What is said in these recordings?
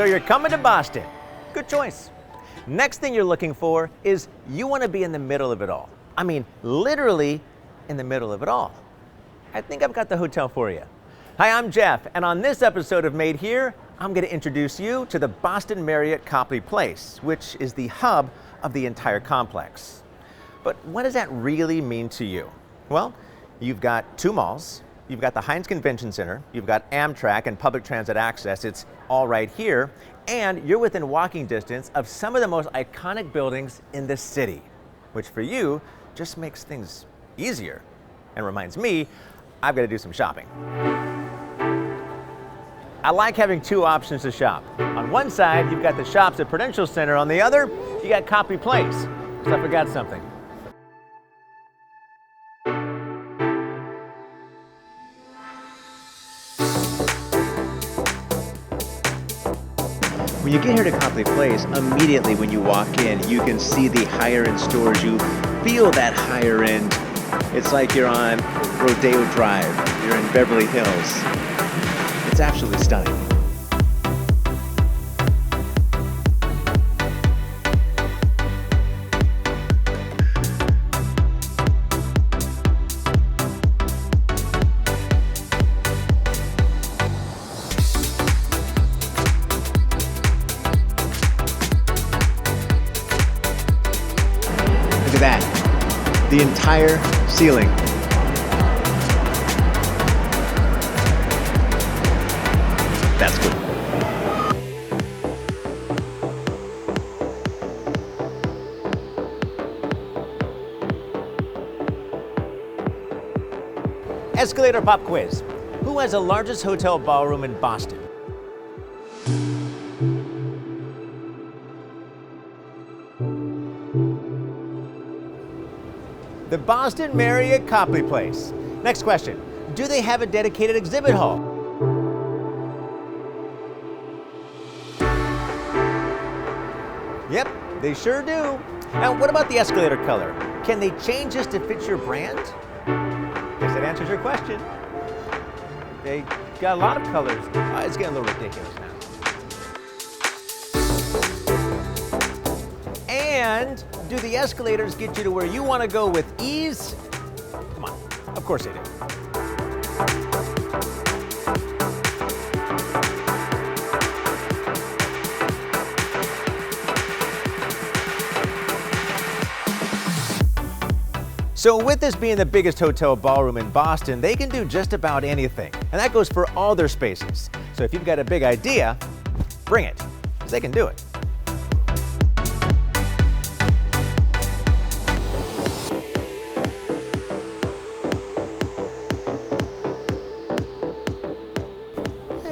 So you're coming to Boston. Good choice. Next thing you're looking for is you want to be in the middle of it all. I mean, literally in the middle of it all. I think I've got the hotel for you. Hi, I'm Jeff, and on this episode of Made Here, I'm going to introduce you to the Boston Marriott Copley Place, which is the hub of the entire complex. But what does that really mean to you? Well, you've got two malls, you've got the Heinz Convention Center, you've got Amtrak and public transit access, it's all right here, and you're within walking distance of some of the most iconic buildings in the city, which for you just makes things easier and reminds me I've got to do some shopping. I like having two options to shop. On one side, you've got the shops at Prudential Center. On the other, you got Copley Place. So I forgot something. When you get here to Copley Place, immediately when you walk in, you can see the higher end stores. You feel that higher end. It's like you're on Rodeo Drive. You're in Beverly Hills. It's absolutely stunning. Look at that. The entire ceiling. That's good. Escalator pop quiz. Who has the largest hotel ballroom in Boston? The Boston Marriott Copley Place. Next question. Do they have a dedicated exhibit hall? Yep, they sure do. Now, what about the escalator color? Can they change this to fit your brand? Guess that answers your question. They got a lot of colors. It's getting a little ridiculous now. And do the escalators get you to where you want to go with ease? Come on, of course they do. So with this being the biggest hotel ballroom in Boston, they can do just about anything. And that goes for all their spaces. So if you've got a big idea, bring it, because they can do it.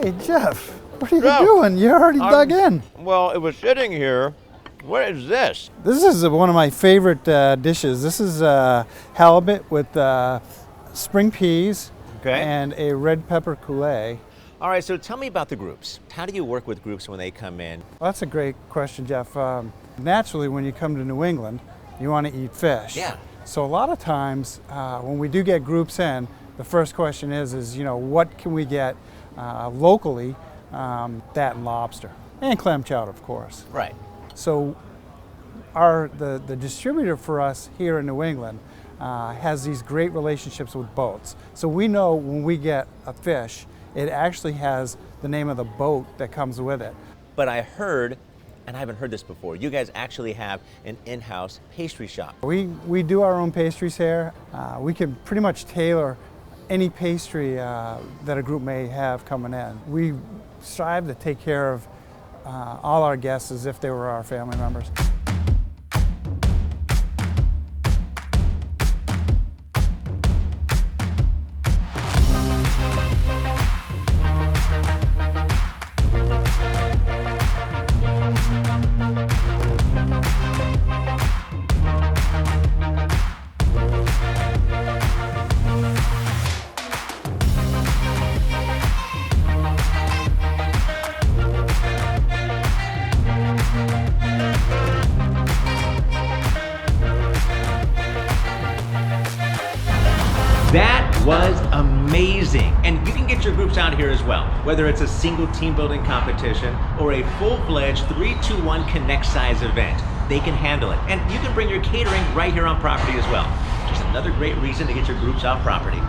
Hey, Jeff, what are you doing? You already dug in. Well, it was sitting here. What is this? This is one of my favorite dishes. This is halibut with spring peas and a red pepper coulis. All right, so tell me about the groups. How do you work with groups when they come in? Well, that's a great question, Jeff. Naturally, when you come to New England, you want to eat fish. Yeah. So a lot of times, when we do get groups in, the first question is what can we get locally? That and lobster. And clam chowder, of course. Right. So the distributor for us here in New England has these great relationships with boats. So we know when we get a fish, it actually has the name of the boat that comes with it. But I heard, and I haven't heard this before, you guys actually have an in-house pastry shop. We do our own pastries here. We can pretty much tailor any pastry that a group may have coming in. We strive to take care of all our guests as if they were our family members. That was amazing. And you can get your groups out here as well, whether it's a single team building competition or a full-fledged 3-2-1 connect size event. They can handle it. And you can bring your catering right here on property as well. Just another great reason to get your groups off property.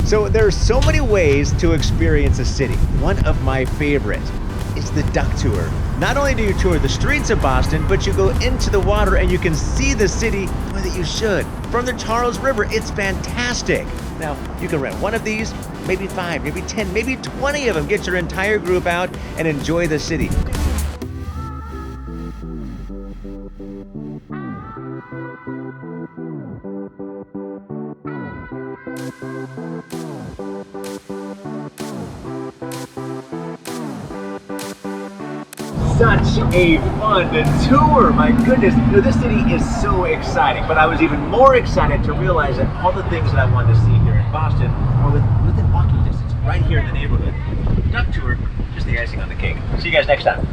So there are so many ways to experience a city. One of my favorites is the duck tour. Not only do you tour the streets of Boston, but you go into the water and you can see the city the way that you should. From the Charles River, it's fantastic. Now, you can rent one of these, maybe 5, maybe 10, maybe 20 of them. Get your entire group out and enjoy the city. Such a fun tour, my goodness. You know, this city is so exciting, but I was even more excited to realize that all the things that I wanted to see here in Boston are within walking distance, right here in the neighborhood. Duck tour, just the icing on the cake. See you guys next time.